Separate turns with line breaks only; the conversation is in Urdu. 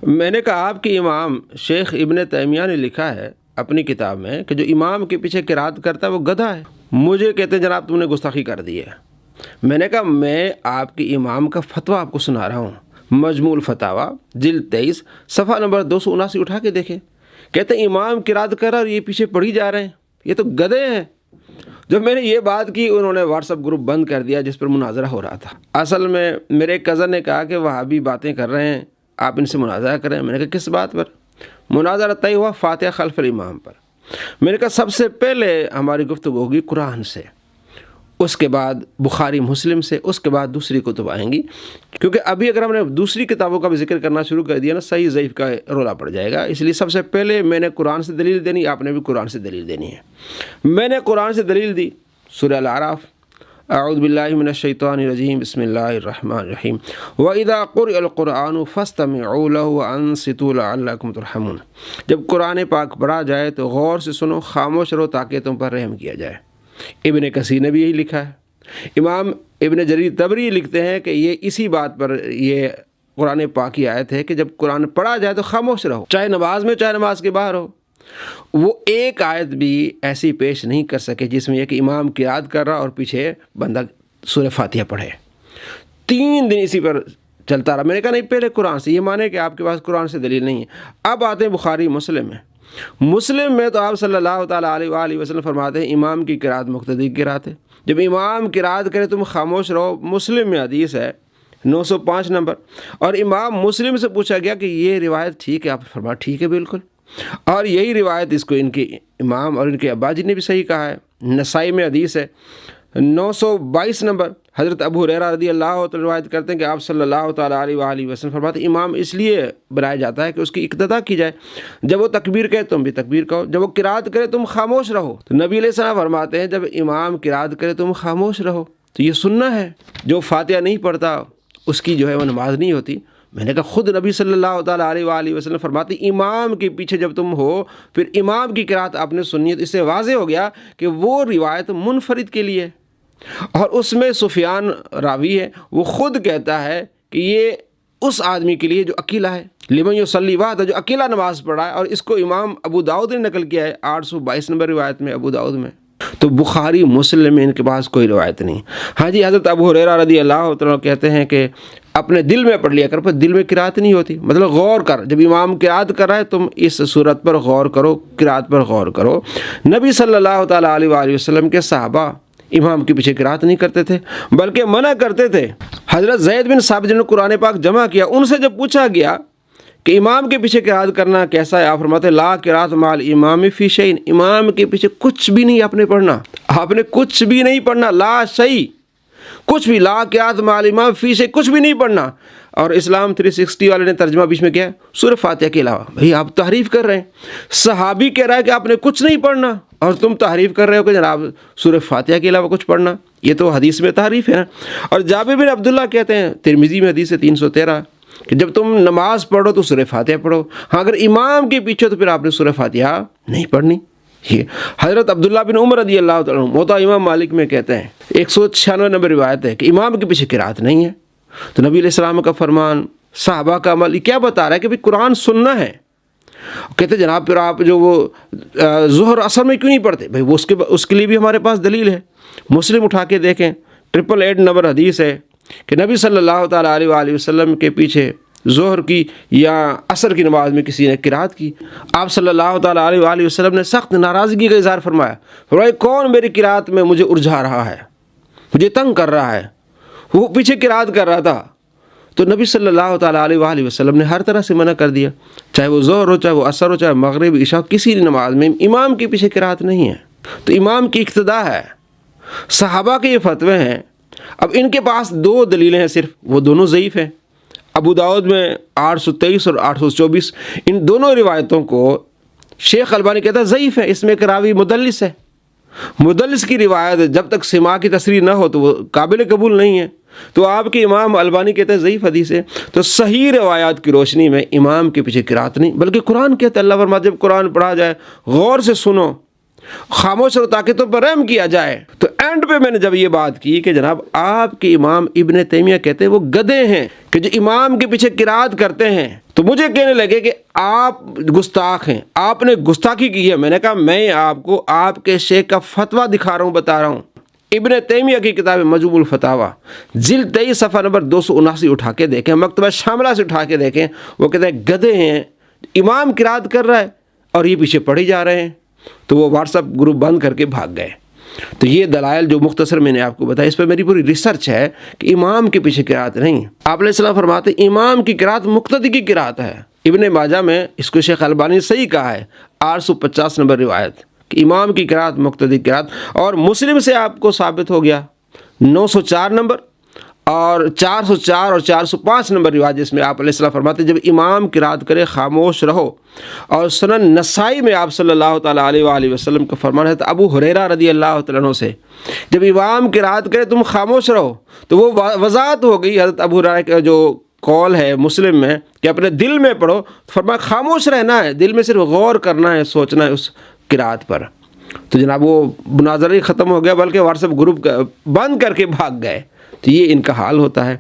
میں نے کہا آپ کے امام شیخ ابن تیمیہ نے لکھا ہے اپنی کتاب میں کہ جو امام کے پیچھے قرات کرتا ہے وہ گدھا ہے۔ مجھے کہتے ہیں جناب تم نے گستاخی کر دی ہے۔ میں نے کہا میں آپ کے امام کا فتویٰ آپ کو سنا رہا ہوں، مجموع الفتاویٰ جلد 23 صفحہ نمبر 279 اٹھا کے دیکھیں۔ کہتے ہیں امام قرات کر رہا اور یہ پیچھے پڑھی جا رہے ہیں، یہ تو گدھے ہیں۔ جب میں نے یہ بات کی انہوں نے واٹس ایپ گروپ بند کر دیا جس پر مناظرہ ہو رہا تھا۔ اصل میں میرے ایک کزن نے کہا کہ وہابی باتیں کر رہے ہیں، آپ ان سے مناظرہ کریں۔ میں نے کہا کس بات پر؟ مناظرہ طے ہوا فاتحہ خلف الامام پر۔ میں نے کہا سب سے پہلے ہماری گفتگو ہوگی قرآن سے، اس کے بعد بخاری مسلم سے، اس کے بعد دوسری کتب آئیں گی، کیونکہ ابھی اگر ہم نے دوسری کتابوں کا بھی ذکر کرنا شروع کر دیا نا صحیح ضعیف کا رولا پڑ جائے گا۔ اس لیے سب سے پہلے میں نے قرآن سے دلیل دینی، آپ نے بھی قرآن سے دلیل دینی ہے۔ میں نے قرآن سے دلیل دی، سورہ الاعراف، اعوذ باللہ من الشیطان الرجیم، بسم اللہ الرحمن الرحیم، وَإِذَا قُرِئَ الْقُرْآنُ فَاسْتَمِعُوا لَهُ وَأَنصِتُوا لَعَلَّكُمْ تُرْحَمُونَ۔ جب قرآن پاک پڑھا جائے تو غور سے سنو، خاموش رہو تاکہ تم پر رحم کیا جائے۔ ابن کثیر نے بھی یہی لکھا ہے۔ امام ابن جریر طبری لکھتے ہیں کہ یہ اسی بات پر یہ قرآن پاک کی آیت ہے کہ جب قرآن پڑھا جائے تو خاموش رہو، چاہے نماز میں چاہے نماز کے باہر ہو۔ وہ ایک آیت بھی ایسی پیش نہیں کر سکے جس میں یہ کہ امام قرات کر رہا اور پیچھے بندہ سورہ فاتحہ پڑھے۔ 3 دن اسی پر چلتا رہا۔ میں نے کہا نہیں، پہلے قرآن سے، یہ مانے کہ آپ کے پاس قرآن سے دلیل نہیں ہے۔ اب آتے ہیں بخاری مسلم میں۔ مسلم میں تو آپ صلی اللہ تعالیٰ علیہ وآلہ وسلم فرماتے ہیں امام کی قرات مقتدی کی قرات ہے۔ جب امام قرات کرے تم خاموش رہو۔ مسلم میں حدیث ہے 905 نمبر، اور امام مسلم سے پوچھا گیا کہ یہ روایت ٹھیک ہے؟ آپ فرمایا ٹھیک ہے بالکل، اور یہی روایت اس کو ان کے امام اور ان کے ابا جی نے بھی صحیح کہا ہے۔ نسائی میں حدیث ہے 922 نمبر، حضرت ابو ہریرہ رضی اللہ عنہ روایت کرتے ہیں کہ آپ صلی اللہ تعالیٰ علیہ وآلہ وسلم فرماتے ہیں امام اس لیے بنایا جاتا ہے کہ اس کی اقتداء کی جائے، جب وہ تکبیر کہے تم بھی تکبیر کہو، جب وہ قرات کرے تم خاموش رہو۔ تو نبی علیہ السلام فرماتے ہیں جب امام قرات کرے تم خاموش رہو، تو یہ سننا ہے۔ جو فاتحہ نہیں پڑھتا اس کی جو ہے وہ نماز نہیں ہوتی۔ میں نے کہا خود نبی صلی اللہ تعالیٰ علیہ وآلہ وسلم فرماتے امام کے پیچھے جب تم ہو پھر امام کی قرات آپ نے سنی ہے، تو اس سے واضح ہو گیا کہ وہ روایت منفرد کے لیے، اور اس میں سفیان راوی ہے، وہ خود کہتا ہے کہ یہ اس آدمی کے لیے جو اکیلا ہے، لمن یصلی وحدہ، جو اکیلا نماز پڑھا ہے، اور اس کو امام ابو داؤد نے نقل کیا ہے 822 نمبر روایت میں ابو داؤد میں۔ تو بخاری مسلم میں ان کے پاس کوئی روایت نہیں۔ ہاں جی، حضرت ابو ہریرہ رضی اللہ عنہ کہتے ہیں کہ اپنے دل میں پڑھ لیا کر، پر دل میں قرات نہیں ہوتی، مطلب غور کر، جب امام قرات کر رہا ہے تم اس صورت پر غور کرو، قرات پر غور کرو۔ نبی صلی اللہ تعالیٰ علیہ وآلہ وسلم کے صحابہ امام کے پیچھے قرات نہیں کرتے تھے بلکہ منع کرتے تھے۔ حضرت زید بن ثابت جنہوں نے قرآن پاک جمع کیا، ان سے جب پوچھا گیا کہ امام کے پیچھے قرات کرنا کیسا ہے، آپ فرماتے ہیں لا قرات مع الامام فی شیء، امام کے پیچھے کچھ بھی نہیں آپ نے پڑھنا، آپ نے کچھ بھی نہیں پڑھنا، لا شیء، کچھ بھی، لا قرات مع الامام فی شیء، کچھ بھی نہیں پڑھنا۔ اور اسلام 360 والے نے ترجمہ بیچ میں کیا ہے، سورہ فاتحہ کے علاوہ۔ بھئی آپ تحریف کر رہے ہیں، صحابی کہہ رہا ہے کہ آپ نے کچھ نہیں پڑھنا، اور تم تحریف کر رہے ہو کہ جناب سورہ فاتحہ کے علاوہ کچھ پڑھنا، یہ تو حدیث میں تحریف ہے نا۔ اور جابر بن عبداللہ کہتے ہیں، ترمذی میں حدیث ہے 313، کہ جب تم نماز پڑھو تو سورہ فاتحہ پڑھو، ہاں اگر امام کے پیچھے تو پھر آپ نے سورہ فاتحہ نہیں پڑھنی۔ یہ حضرت عبداللہ بن عمر رضی اللہ عنہ موطا امام مالک میں کہتے ہیں 196 نمبر روایت ہے کہ امام کے پیچھے قرات نہیں ہے۔ تو نبی علیہ السلام کا فرمان، صحابہ کا عمل، یہ کیا بتا رہا ہے کہ بھئی قرآن سننا ہے۔ کہتے جناب پھر آپ جو وہ ظہر اثر میں کیوں نہیں پڑھتے؟ بھئی وہ اس کے لیے بھی ہمارے پاس دلیل ہے۔ مسلم اٹھا کے دیکھیں 888 نمبر حدیث ہے کہ نبی صلی اللہ تعالیٰ علیہ وآلہ وسلم کے پیچھے ظہر کی یا عصر کی نماز میں کسی نے قرات کی، آپ صلی اللہ تعالیٰ علیہ وآلہ وسلم نے سخت ناراضگی کا اظہار فرمایا، فرمایا کون میری قرات میں مجھے الجھا رہا ہے، مجھے تنگ کر رہا ہے۔ وہ پیچھے قرات کر رہا تھا، تو نبی صلی اللہ تعالیٰ علیہ وآلہ وسلم نے ہر طرح سے منع کر دیا، چاہے وہ ظہر ہو، چاہے وہ عصر ہو، چاہے مغرب عشاء، کسی نماز میں امام کے پیچھے قرات نہیں ہے۔ تو امام کی اقتداء ہے، صحابہ کے یہ فتوے ہیں۔ اب ان کے پاس 2 دلیلیں ہیں صرف، وہ دونوں ضعیف ہیں۔ ابو داؤد میں 823 اور 824، ان دونوں روایتوں کو شیخ البانی کہتا ہے ضعیف ہے، اس میں ایک راوی مدلس ہے۔ مدلس کی روایت جب تک سماع کی تصریح نہ ہو تو وہ قابل قبول نہیں ہے، تو آپ کے امام البانی کہتے ہیں ضعیف حدیث ہے۔ تو صحیح روایات کی روشنی میں امام کے پیچھے قرات نہیں، بلکہ قرآن کہتا ہے، اللہ فرماتا ہے جب قرآن پڑھا جائے غور سے سنو، خاموش رہو تاکہ تم پر رحم کیا جائے۔ تو اینڈ پہ میں نے جب یہ بات کی کہ جناب آپ کے امام ابن تیمیہ کہتے ہیں وہ گدھے ہیں، کہ جو امام کے پیچھے قرات کرتے ہیں تو مجھے کہنے لگے کہ آپ گستاخ ہیں، آپ نے گستاخی کی ہے۔ میں نے کہا میں آپ کو آپ کے شیخ کا فتویٰ دکھا رہا ہوں، بتا رہا ہوں۔ ابن تیمیہ کی کتاب مجموع الفتاوی جلد 23 صفحہ نمبر 279 اٹھا کے دیکھیں، مکتبہ شاملہ سے اٹھا کے دیکھیں، وہ کہتے ہیں گدھے ہیں، امام قرات کر رہا ہے اور یہ پیچھے پڑھی جا رہے ہیں۔ تو وہ واٹس ایپ گروپ بند کر کے بھاگ گئے۔ تو یہ دلائل جو مختصر میں نے آپ کو بتایا، اس پہ میری پوری ریسرچ ہے کہ امام کے پیچھے قرات نہیں۔ آپ علیہ السلام فرماتے ہیں امام کی قرات مقتدی کی قرات ہے۔ ابن ماجہ میں اس کو شیخ البانی نے صحیح کہا ہے، 850 نمبر روایت کہ امام کی قرات مقتدی قرات، اور مسلم سے آپ کو ثابت ہو گیا 904 نمبر اور 404 اور 405 نمبر روایت، جس میں آپ علیہ السلام فرماتے ہیں جب امام قرات کرے خاموش رہو۔ اور سنن نسائی میں آپ صلی اللہ تعالیٰ علیہ وآلہ وسلم کا فرمان ہے ابو ہریرہ رضی اللہ تعالیٰ عنہ سے، جب امام قرات کرے تم خاموش رہو، تو وہ وضاحت ہو گئی حضرت ابو ہریرہ کا جو قول ہے مسلم میں کہ اپنے دل میں پڑھو، فرمایا خاموش رہنا ہے، دل میں صرف غور کرنا ہے، سوچنا ہے اس قرات پر۔ تو جناب وہ مناظرہ ہی ختم ہو گیا، بلکہ واٹس ایپ گروپ بند کر کے بھاگ گئے۔ تو یہ ان کا حال ہوتا ہے۔